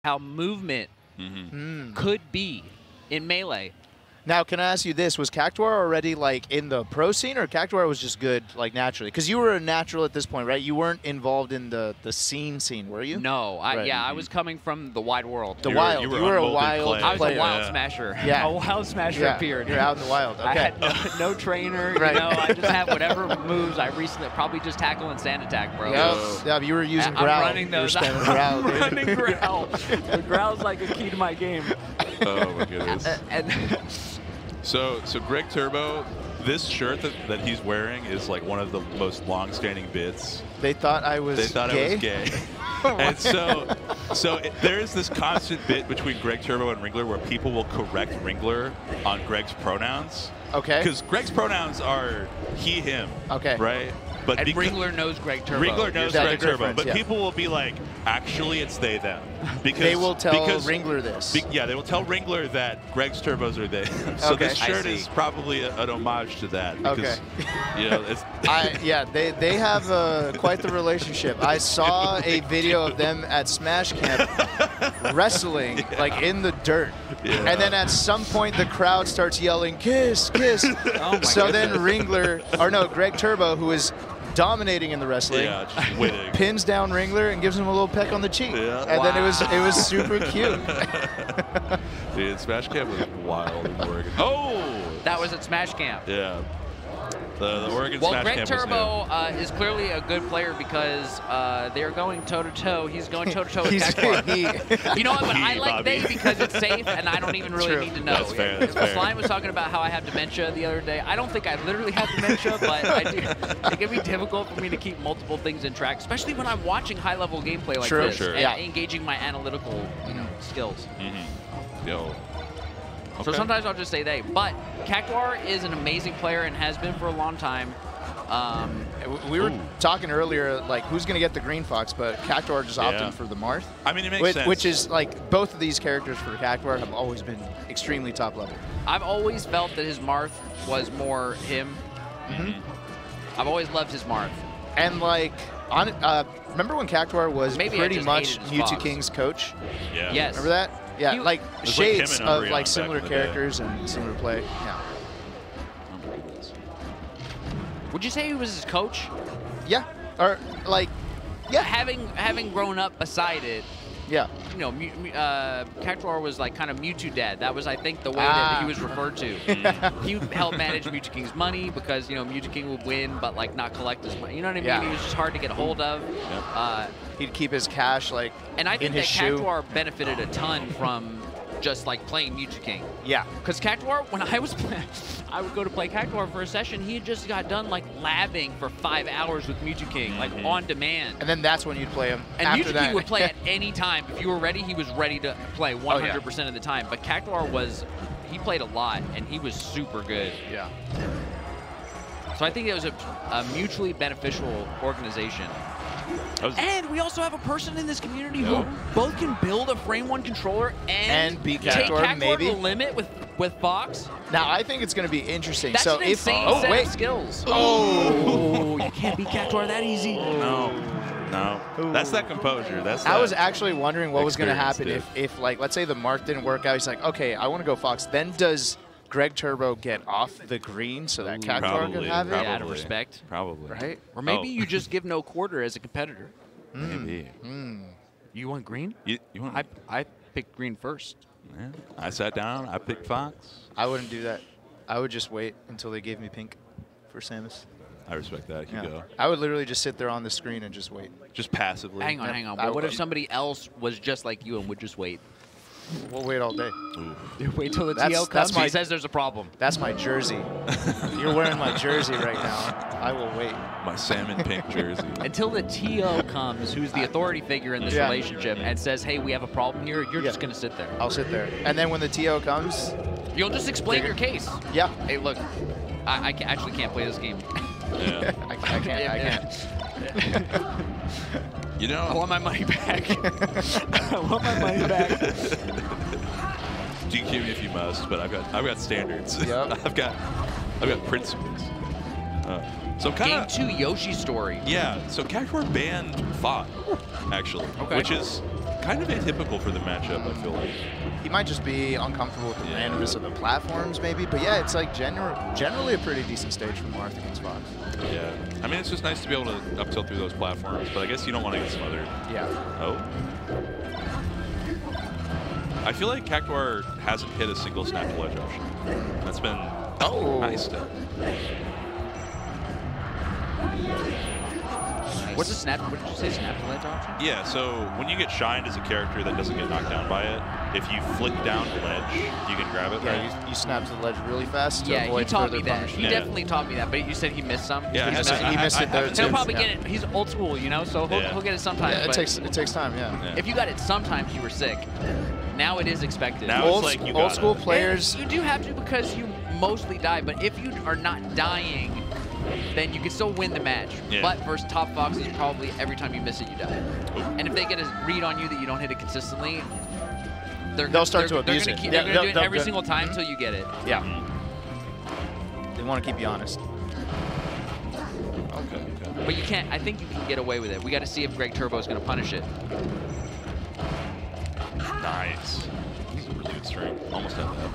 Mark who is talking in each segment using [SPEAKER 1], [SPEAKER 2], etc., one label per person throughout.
[SPEAKER 1] how movement could be in Melee.
[SPEAKER 2] Now, can I ask you this? Was Cactuar already, like, in the pro scene, or Cactuar was just good, like, naturally? Because you were a natural at this point, right? You weren't involved in the scene, were you?
[SPEAKER 1] No. I was coming from the wide world.
[SPEAKER 2] The wild. You were a wild player.
[SPEAKER 1] I was a wild smasher.
[SPEAKER 2] Yeah.
[SPEAKER 1] A wild smasher appeared.
[SPEAKER 2] You're out in the wild. Okay.
[SPEAKER 1] I had no trainer.
[SPEAKER 2] Right.
[SPEAKER 1] You know, I just had whatever moves. I recently probably just tackle and sand attack, bro.
[SPEAKER 2] Yeah, you were using growl.
[SPEAKER 1] I'm running those.
[SPEAKER 2] I'm
[SPEAKER 1] running growl. The growl's like a key to my game.
[SPEAKER 3] Oh, my goodness. So Greg Turbo, this shirt that he's wearing is like one of the most long-standing bits.
[SPEAKER 2] They thought I was
[SPEAKER 3] gay? And there is this constant bit between Greg Turbo and Ringler where people will correct Ringler on Greg's pronouns.
[SPEAKER 2] Okay.
[SPEAKER 3] Because Greg's pronouns are he, him.
[SPEAKER 2] Okay.
[SPEAKER 3] Right? But
[SPEAKER 1] and Ringler knows Greg Turbo.
[SPEAKER 3] Ringler knows Greg Turbo, but people will be like, actually, it's they, them. Because
[SPEAKER 2] they will tell Ringler this.
[SPEAKER 3] Yeah, they will tell Ringler that Greg's turbos are they. So this shirt is probably an homage to that. Because, you know, it's
[SPEAKER 2] they have quite the relationship. I saw a video of them at Smash Camp wrestling, like in the dirt. Yeah. And then at some point, the crowd starts yelling, "Kiss, kiss." So then Greg Turbo, who is dominating in the wrestling,
[SPEAKER 3] just winning,
[SPEAKER 2] pins down Ringler and gives him a little peck on the cheek. Yeah. And then it was super cute.
[SPEAKER 3] Dude, Smash Camp was wild in Oregon. Oh!
[SPEAKER 1] That was at Smash Camp.
[SPEAKER 3] Yeah. The Oregon Smash
[SPEAKER 1] Greg
[SPEAKER 3] Camp
[SPEAKER 1] Turbo is clearly a good player because they're going toe-to-toe. He's going toe-to-toe with Cactuar. You know what? But I like they because it's safe, and I don't even really need to know.
[SPEAKER 3] That's fair. That's fair.
[SPEAKER 1] Slime was talking about how I have dementia the other day. I don't think I literally have dementia, but I do. It can be difficult for me to keep multiple things in track, especially when I'm watching high-level gameplay like this and engaging my analytical skills.
[SPEAKER 3] Yo.
[SPEAKER 1] So sometimes I'll just say they. But Cactuar is an amazing player and has been for a long time.
[SPEAKER 2] We were talking earlier, like, who's going to get the Green Fox, but Cactuar just opted for the Marth.
[SPEAKER 3] I mean, it makes sense.
[SPEAKER 2] Which is, like, both of these characters for Cactuar have always been extremely top level.
[SPEAKER 1] I've always felt that his Marth was more him. I've always loved his Marth.
[SPEAKER 2] And, like, remember when Cactuar was pretty much Mewtwo King's coach?
[SPEAKER 3] Yeah.
[SPEAKER 1] Yes.
[SPEAKER 2] Remember that? Yeah, like shades of like similar characters
[SPEAKER 3] day.
[SPEAKER 2] And similar play. Yeah.
[SPEAKER 1] Would you say he was his coach?
[SPEAKER 2] Yeah. Or like, yeah.
[SPEAKER 1] Having grown up beside it.
[SPEAKER 2] Yeah.
[SPEAKER 1] You know, Cactuar was like kind of Mewtwo dad. That was, I think, the way that he was referred to. He helped manage Mewtwo King's money because, you know, Mewtwo King would win but like not collect his money. You know what I mean?
[SPEAKER 2] Yeah.
[SPEAKER 1] He was just hard to get a hold of.
[SPEAKER 2] He'd keep his cash like
[SPEAKER 1] and I think
[SPEAKER 2] in
[SPEAKER 1] that
[SPEAKER 2] his shoe.
[SPEAKER 1] Cactuar benefited a ton from just like playing Mewtwo King.
[SPEAKER 2] Yeah.
[SPEAKER 1] Because Cactuar, when I would go to play Cactuar for a session, he had just got done like labbing for 5 hours with Mewtwo King, like on demand.
[SPEAKER 2] And then that's when you'd play him.
[SPEAKER 1] And
[SPEAKER 2] after
[SPEAKER 1] Mewtwo King would play at any time. If you were ready, he was ready to play 100% of the time. But Cactuar he played a lot, and he was super good.
[SPEAKER 2] Yeah.
[SPEAKER 1] So I think it was a mutually beneficial organization. And we also have a person in this community who both can build a Frame 1 controller and
[SPEAKER 2] beat
[SPEAKER 1] take Cactuar
[SPEAKER 2] maybe
[SPEAKER 1] to the limit with Fox.
[SPEAKER 2] Now I think it's going to be interesting.
[SPEAKER 1] That's an insane set of skills.
[SPEAKER 2] Oh,
[SPEAKER 1] you can't beat Cactuar that easy.
[SPEAKER 3] No. That's that composure.
[SPEAKER 2] I was actually wondering what was going to happen if like, let's say the Marth didn't work out. He's like, okay, I want to go Fox. Then does Greg Turbo get off the green so that Cactuar can have it?
[SPEAKER 1] Yeah, out of respect.
[SPEAKER 3] Probably.
[SPEAKER 2] Right?
[SPEAKER 1] Or maybe you just give no quarter as a competitor.
[SPEAKER 3] Maybe.
[SPEAKER 1] You want green?
[SPEAKER 3] You want?
[SPEAKER 1] I picked green first.
[SPEAKER 3] Yeah. I sat down. I picked Fox.
[SPEAKER 2] I wouldn't do that. I would just wait until they gave me pink for Samus.
[SPEAKER 3] I respect that. You go.
[SPEAKER 2] I would literally just sit there on the screen and just wait.
[SPEAKER 3] Just passively.
[SPEAKER 1] Hang on. But what if somebody else was just like you and would just wait?
[SPEAKER 2] We'll wait all day.
[SPEAKER 1] Wait till the TL comes. He says there's a problem.
[SPEAKER 2] That's my jersey. You're wearing my jersey right now. I will wait.
[SPEAKER 3] My salmon pink jersey.
[SPEAKER 1] Until the TO comes, who's the authority figure in this relationship, and says, hey, we have a problem here, you're just going to sit there.
[SPEAKER 2] I'll sit there. And then when the TO comes...
[SPEAKER 1] You'll just explain your case.
[SPEAKER 2] Yeah.
[SPEAKER 1] Hey, look, I actually can't play this game.
[SPEAKER 3] Yeah.
[SPEAKER 2] I can't.
[SPEAKER 3] You know,
[SPEAKER 1] I want my money back. I want my money back.
[SPEAKER 3] DQ me if you must, but I've got standards.
[SPEAKER 2] Yep.
[SPEAKER 3] I've got principles. So
[SPEAKER 1] Game 2 Yoshi story.
[SPEAKER 3] Yeah. So Cactuar banned Thought, actually, which is kind of atypical for the matchup, I feel like.
[SPEAKER 2] He might just be uncomfortable with the randomness of the platforms, maybe. But yeah, it's like generally a pretty decent stage for Marth against Fox.
[SPEAKER 3] Yeah. I mean, it's just nice to be able to up tilt through those platforms, but I guess you don't want to get smothered.
[SPEAKER 2] Yeah.
[SPEAKER 3] Oh. I feel like Cactuar hasn't hit a single snap to ledge option. That's been nice stuff.
[SPEAKER 1] What's a snap? What did you say? Snap to ledge option?
[SPEAKER 3] Yeah. So when you get shined as a character that doesn't get knocked down by it, if you flick down the ledge, you can grab it.
[SPEAKER 2] Yeah,
[SPEAKER 3] right?
[SPEAKER 2] you snap to the ledge really fast. To
[SPEAKER 1] Yeah,
[SPEAKER 2] avoid
[SPEAKER 1] he taught me
[SPEAKER 2] further
[SPEAKER 1] that.
[SPEAKER 2] punishment.
[SPEAKER 1] He definitely taught me that. But you said he missed some.
[SPEAKER 3] Yeah,
[SPEAKER 2] he missed it there too.
[SPEAKER 1] He'll probably get it. He's old school, you know, so he'll get it sometimes.
[SPEAKER 2] Yeah, it takes time. Yeah.
[SPEAKER 1] If you got it sometimes, you were sick. Now it is expected.
[SPEAKER 3] Now
[SPEAKER 2] old,
[SPEAKER 3] it's like you
[SPEAKER 2] old school players.
[SPEAKER 1] And you do have to because you mostly die. But if you are not dying, then you can still win the match.
[SPEAKER 3] Yeah.
[SPEAKER 1] But versus top foxes, probably every time you miss it, you die.
[SPEAKER 3] Ooh.
[SPEAKER 1] And if they get a read on you that you don't hit it consistently,
[SPEAKER 2] they'll start to abuse
[SPEAKER 1] it.
[SPEAKER 2] it.
[SPEAKER 1] They're going to do it every single time until you get it.
[SPEAKER 2] Yeah. They want to keep you honest.
[SPEAKER 3] Okay.
[SPEAKER 1] But you can't. I think you can get away with it. We got to see if Greg Turbo is going to punish it.
[SPEAKER 3] Nice. This is a really good string. Almost had that.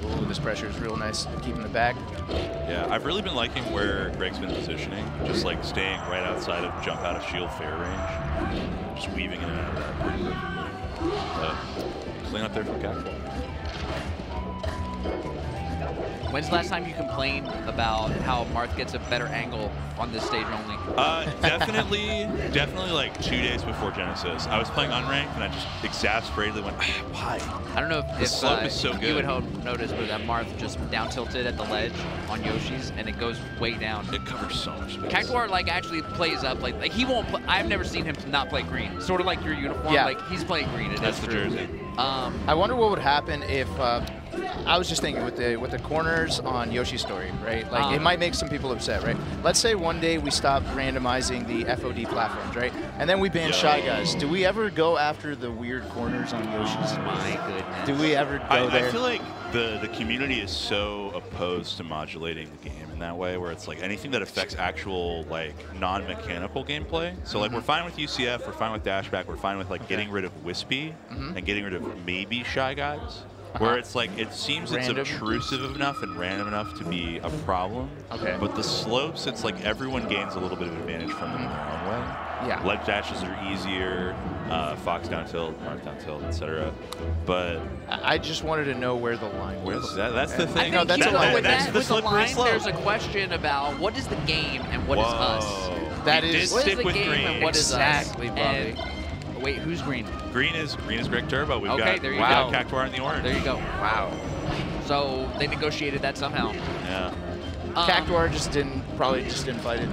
[SPEAKER 2] Ooh, this pressure is real nice. Keeping it back.
[SPEAKER 3] Yeah, I've really been liking where Greg's been positioning. Just like staying right outside of jump out of shield fair range. Just weaving in and out of that pretty perfectly. Clean up there from Cactuar.
[SPEAKER 1] When's the last time you complained about how Marth gets a better angle on this stage only?
[SPEAKER 3] Definitely like 2 days before Genesis. I was playing unranked and I just exasperatedly went, why?
[SPEAKER 1] I don't know if
[SPEAKER 3] the slope is so
[SPEAKER 1] you
[SPEAKER 3] good.
[SPEAKER 1] would notice, but that Marth just down tilted at the ledge on Yoshi's and it goes way down.
[SPEAKER 3] It covers so much space.
[SPEAKER 1] Cactuar like actually plays up like he won't. I've never seen him not play green. Sort of like your uniform.
[SPEAKER 2] Yeah.
[SPEAKER 1] Like he's playing green.
[SPEAKER 3] That's the jersey.
[SPEAKER 2] I wonder what would happen if I was just thinking with the corners on Yoshi's story, right? Like it might make some people upset, right? Let's say one day we stop randomizing the FOD platforms, right? And then we ban Shy Guys. Do we ever go after the weird corners on Yoshi's?
[SPEAKER 1] My goodness.
[SPEAKER 2] Do we ever go there?
[SPEAKER 3] I feel like the community is so opposed to modulating the game in that way, where it's like anything that affects actual like non-mechanical gameplay. So like we're fine with UCF, we're fine with dashback, we're fine with like getting rid of Wispy and getting rid of maybe Shy Guys. Where it's like, it seems
[SPEAKER 2] Random.
[SPEAKER 3] it's obtrusive enough and random enough to be a problem.
[SPEAKER 2] Okay.
[SPEAKER 3] But the slopes, it's like everyone gains a little bit of advantage from them in their own way.
[SPEAKER 2] Yeah.
[SPEAKER 3] Ledge dashes are easier, Fox down tilt, Marth down tilt, etc. But
[SPEAKER 2] I just wanted to know where the line was.
[SPEAKER 3] that's the thing.
[SPEAKER 1] I think
[SPEAKER 2] that's
[SPEAKER 1] you
[SPEAKER 2] a
[SPEAKER 1] know,
[SPEAKER 2] line.
[SPEAKER 1] with
[SPEAKER 3] That's
[SPEAKER 1] that,
[SPEAKER 3] the
[SPEAKER 1] with the
[SPEAKER 3] slippery
[SPEAKER 1] line,
[SPEAKER 3] slope.
[SPEAKER 1] there's a question about what is the game and what is us.
[SPEAKER 2] That
[SPEAKER 3] He
[SPEAKER 2] is
[SPEAKER 3] did
[SPEAKER 1] What
[SPEAKER 3] stick
[SPEAKER 1] is the
[SPEAKER 3] with
[SPEAKER 1] game
[SPEAKER 3] green.
[SPEAKER 1] and what is
[SPEAKER 2] Exactly,
[SPEAKER 1] us?
[SPEAKER 2] Bobby.
[SPEAKER 1] And, wait, who's green?
[SPEAKER 3] Green is Greg Turbo. We've
[SPEAKER 1] Okay,
[SPEAKER 3] got,
[SPEAKER 1] there you
[SPEAKER 3] we've got
[SPEAKER 1] go.
[SPEAKER 3] Cactuar in the orange.
[SPEAKER 1] There you go. Wow. So they negotiated that somehow.
[SPEAKER 3] Yeah.
[SPEAKER 2] Cactuar probably just didn't fight it.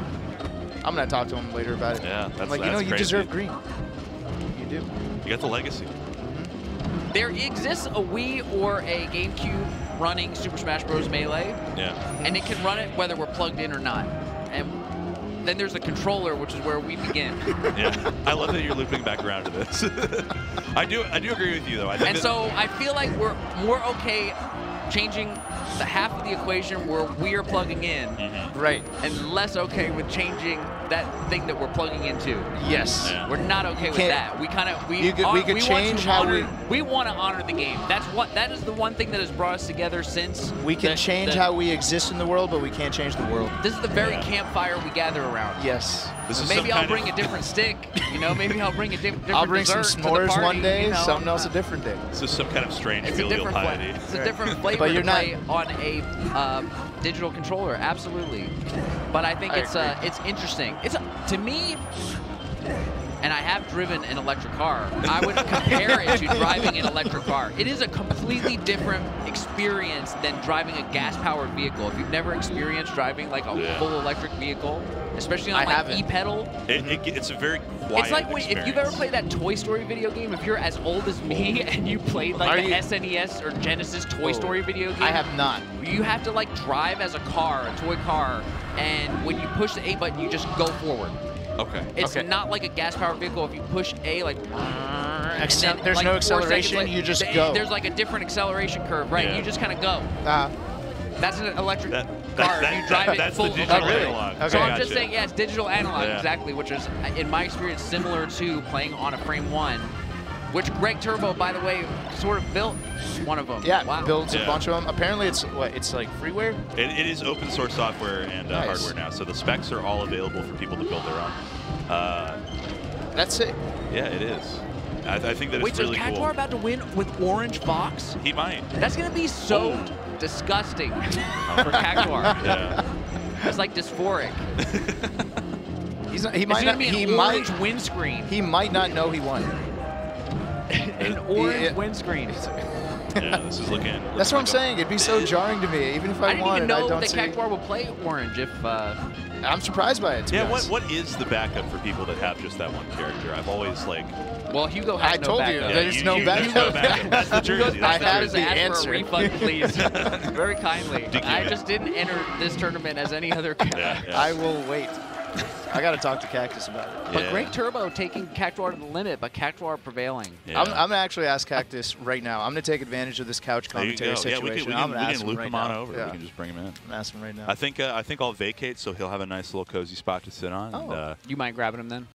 [SPEAKER 2] I'm gonna talk to him later about it.
[SPEAKER 3] Yeah,
[SPEAKER 2] I'm like, you know, you
[SPEAKER 3] crazy.
[SPEAKER 2] deserve green. You do.
[SPEAKER 3] You got the legacy.
[SPEAKER 1] There exists a Wii or a GameCube running Super Smash Bros. Melee,
[SPEAKER 3] Yeah.
[SPEAKER 1] and it can run it whether we're plugged in or not. And then there's a controller, which is where we begin.
[SPEAKER 3] Yeah. I love that you're looping back around to this. I do agree with you though. I think
[SPEAKER 1] And so I feel like we're more okay changing the half of the equation where we are plugging in,
[SPEAKER 2] Right.
[SPEAKER 1] and less okay with changing that thing that we're plugging into.
[SPEAKER 2] Yes.
[SPEAKER 3] Yeah.
[SPEAKER 1] We're not okay with that. We kind of
[SPEAKER 2] We could change how
[SPEAKER 1] we want to honor the game. That is the one thing that has brought us together since.
[SPEAKER 2] We can change how we exist in the world, but we can't change the world.
[SPEAKER 1] This is the very campfire we gather around.
[SPEAKER 2] Yes.
[SPEAKER 3] This is
[SPEAKER 1] Maybe
[SPEAKER 3] some
[SPEAKER 1] I'll
[SPEAKER 3] kind
[SPEAKER 1] bring
[SPEAKER 3] of-
[SPEAKER 1] a different stick. You know, maybe I'll bring a different
[SPEAKER 2] I'll bring some
[SPEAKER 1] dessert to the
[SPEAKER 2] s'mores
[SPEAKER 1] party,
[SPEAKER 2] one day,
[SPEAKER 1] you know?
[SPEAKER 2] something else a different day.
[SPEAKER 3] This is some kind of strange
[SPEAKER 1] It's a
[SPEAKER 3] filial
[SPEAKER 1] different
[SPEAKER 3] piety.
[SPEAKER 1] It's a different flavor
[SPEAKER 2] But you're
[SPEAKER 1] to play on a digital controller, absolutely. But I think
[SPEAKER 2] I
[SPEAKER 1] it's interesting. To me, and I have driven an electric car, I would compare it to driving an electric car. It is a completely different experience than driving a gas-powered vehicle. If you've never experienced driving like a full electric vehicle, especially on like e-pedal,
[SPEAKER 3] It's a very quiet
[SPEAKER 1] it's like if you've ever
[SPEAKER 3] experience.
[SPEAKER 1] played that Toy Story video game, if you're as old as me and you played like the SNES or Genesis Toy Story video game.
[SPEAKER 2] I have not.
[SPEAKER 1] You have to like drive as a car, a toy car, and when you push the A button, you just go forward.
[SPEAKER 3] Okay.
[SPEAKER 1] It's not like a gas-powered vehiel. If you push A, like, and then,
[SPEAKER 2] There's
[SPEAKER 1] like,
[SPEAKER 2] no
[SPEAKER 1] 4
[SPEAKER 2] acceleration,
[SPEAKER 1] seconds later,
[SPEAKER 2] you just go.
[SPEAKER 1] There's like a different acceleration curve, right?
[SPEAKER 3] Yeah.
[SPEAKER 1] You just kind of go. That's an electric. car if you drive it
[SPEAKER 3] that's
[SPEAKER 1] full.
[SPEAKER 3] the digital
[SPEAKER 2] really?
[SPEAKER 3] analog.
[SPEAKER 2] Okay.
[SPEAKER 1] So I'm
[SPEAKER 3] Gotcha.
[SPEAKER 1] just saying, yeah, it's digital analog,
[SPEAKER 3] Yeah.
[SPEAKER 1] exactly, which is, in my experience, similar to playing on a Frame 1, which Greg Turbo, by the way, sort of built one of them.
[SPEAKER 2] Yeah,
[SPEAKER 1] wow.
[SPEAKER 2] builds a bunch of them. Apparently, it's like freeware.
[SPEAKER 3] It is open source software and
[SPEAKER 2] Nice.
[SPEAKER 3] hardware now, so the specs are all available for people to build their own.
[SPEAKER 2] That's it.
[SPEAKER 3] Yeah, it is. I think that
[SPEAKER 1] Wait,
[SPEAKER 3] it's
[SPEAKER 1] so
[SPEAKER 3] really
[SPEAKER 1] is Cactuar
[SPEAKER 3] cool.
[SPEAKER 1] about to win with Orange Fox?
[SPEAKER 3] He might.
[SPEAKER 1] That's going to be so disgusting for Cactuar.
[SPEAKER 3] Yeah.
[SPEAKER 1] It's like dysphoric.
[SPEAKER 2] He's not, he
[SPEAKER 1] It's
[SPEAKER 2] might
[SPEAKER 1] going
[SPEAKER 2] not.
[SPEAKER 1] to be
[SPEAKER 2] He
[SPEAKER 1] an orange
[SPEAKER 2] might.
[SPEAKER 1] windscreen.
[SPEAKER 2] He might not know he won.
[SPEAKER 1] An orange windscreen.
[SPEAKER 3] Yeah, this is looking.
[SPEAKER 2] That's what I'm saying. It'd be so jarring to me, even if
[SPEAKER 1] I
[SPEAKER 2] I
[SPEAKER 1] didn't
[SPEAKER 2] wanted.
[SPEAKER 1] even know
[SPEAKER 2] I don't
[SPEAKER 1] that
[SPEAKER 2] see.
[SPEAKER 1] Cactuar would play orange if...
[SPEAKER 2] I'm surprised by it. To be
[SPEAKER 3] Yeah,
[SPEAKER 2] honest.
[SPEAKER 3] what is the backup for people that have just that one character? I've always like.
[SPEAKER 1] well, Hugo has
[SPEAKER 2] I
[SPEAKER 1] no
[SPEAKER 2] told you,
[SPEAKER 1] backup.
[SPEAKER 2] there's
[SPEAKER 3] you-
[SPEAKER 2] no
[SPEAKER 3] you-
[SPEAKER 2] backup.
[SPEAKER 3] no backup. That's the jersey.
[SPEAKER 2] I
[SPEAKER 3] That's the
[SPEAKER 2] have
[SPEAKER 3] jersey.
[SPEAKER 2] the
[SPEAKER 1] ask
[SPEAKER 2] answer.
[SPEAKER 1] for a refund, please. Very kindly.
[SPEAKER 3] Dick,
[SPEAKER 1] I
[SPEAKER 3] yeah.
[SPEAKER 1] just didn't enter this tournament as any other guy.
[SPEAKER 3] Yeah.
[SPEAKER 2] I will wait. I got to talk to Cactus about it.
[SPEAKER 1] But
[SPEAKER 3] Yeah.
[SPEAKER 1] Greg Turbo taking Cactuar to the limit, but Cactuar prevailing.
[SPEAKER 3] Yeah.
[SPEAKER 2] I'm going to actually ask Cactus right now. I'm going to take advantage of this couch
[SPEAKER 3] There you
[SPEAKER 2] commentary
[SPEAKER 3] go. Yeah,
[SPEAKER 2] situation.
[SPEAKER 3] we
[SPEAKER 2] I'm
[SPEAKER 3] can,
[SPEAKER 2] going to ask him
[SPEAKER 3] loop
[SPEAKER 2] right
[SPEAKER 3] him on
[SPEAKER 2] now.
[SPEAKER 3] over.
[SPEAKER 2] Yeah.
[SPEAKER 3] We can just bring him in.
[SPEAKER 2] I'm gonna ask him right now.
[SPEAKER 3] I think I'll vacate, so he'll have a nice little cozy spot to sit on.
[SPEAKER 2] Oh.
[SPEAKER 3] And,
[SPEAKER 1] You mind grabbing him then?